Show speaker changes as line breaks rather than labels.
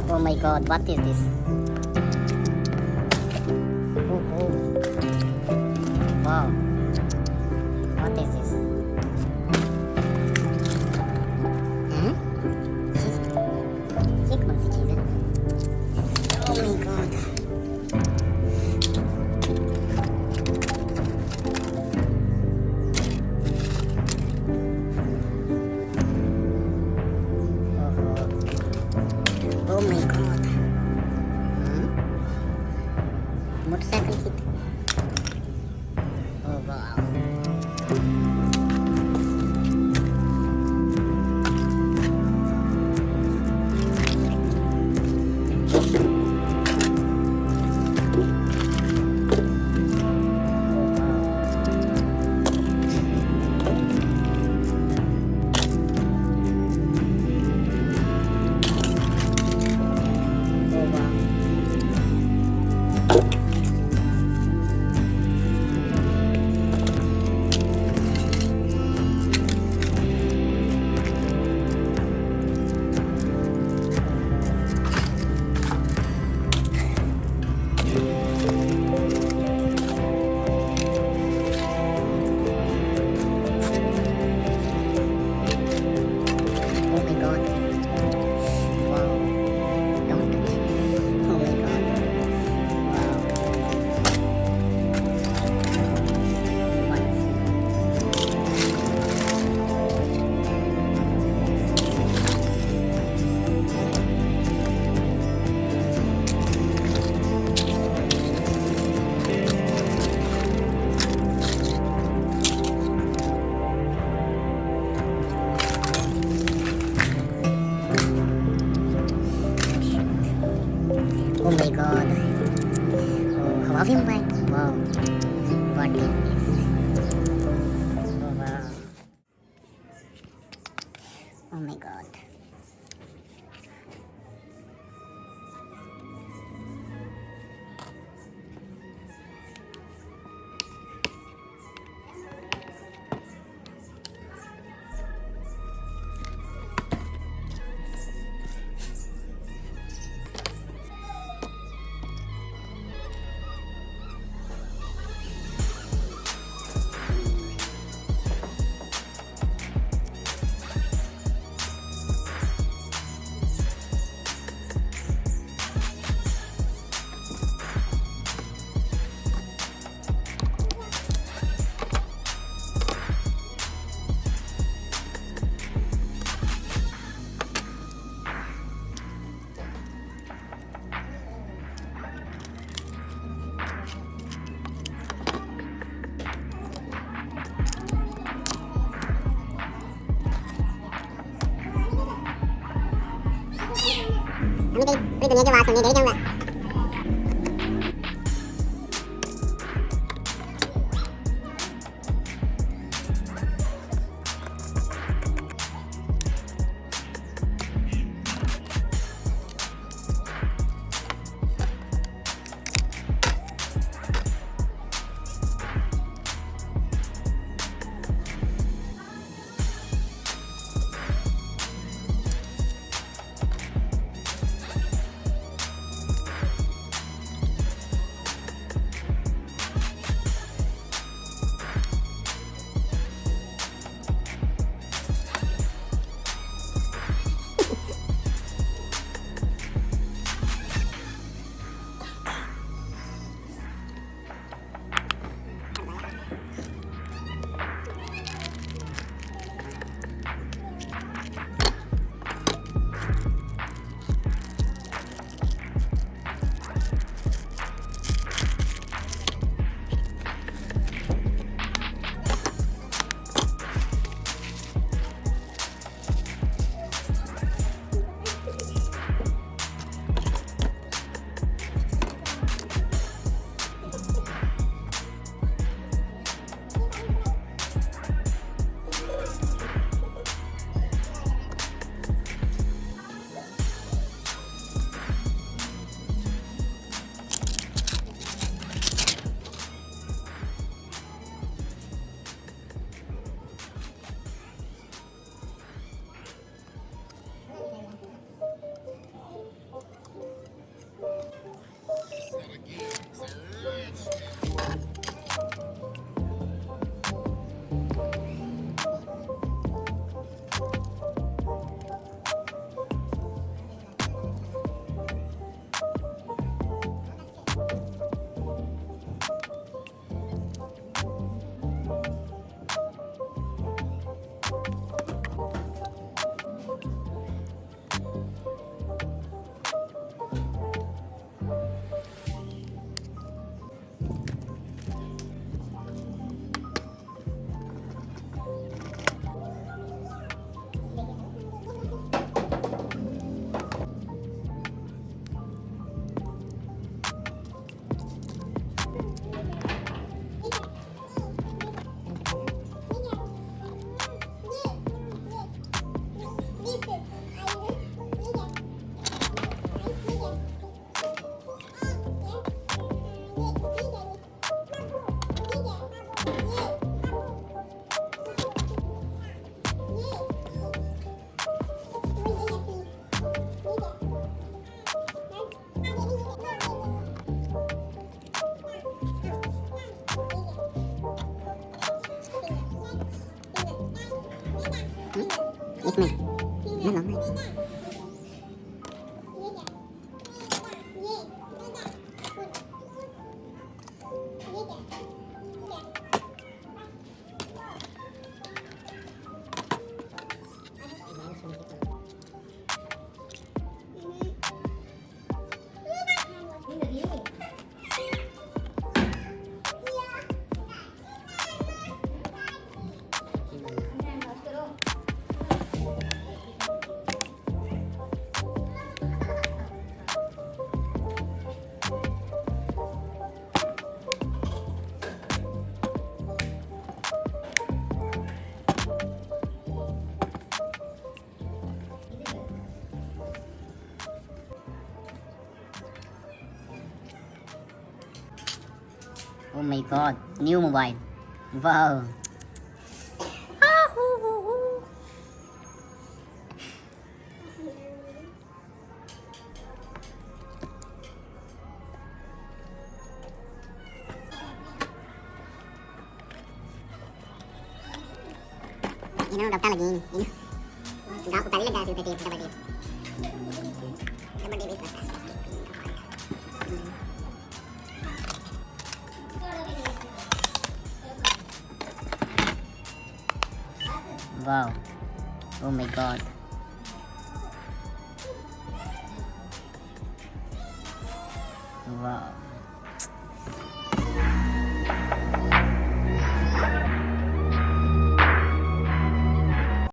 Oh my god, what is this? Oh, oh. Wow. What is this? Huh? ये कौन सी चीज़ है? Oh my god. Oh my god. Motorcycle की थी। Oh wow. Oh my god. Wow. Don't touch. Oh my god. Wow. Oh my god. Oh, hava phim bhai. Wow. What is this? Oh wow. Oh my god. पूरी दुनिया की आवाज़ सुननी, डर जाऊंगा। 1 minute मैं लाऊंगा Oh my god, new mobile. Wow. Ini udah lagi ini. Enggak, aku tadi lega sih tadi dapat dia. Dapat dia bisa. Wow. Oh my god. Wow.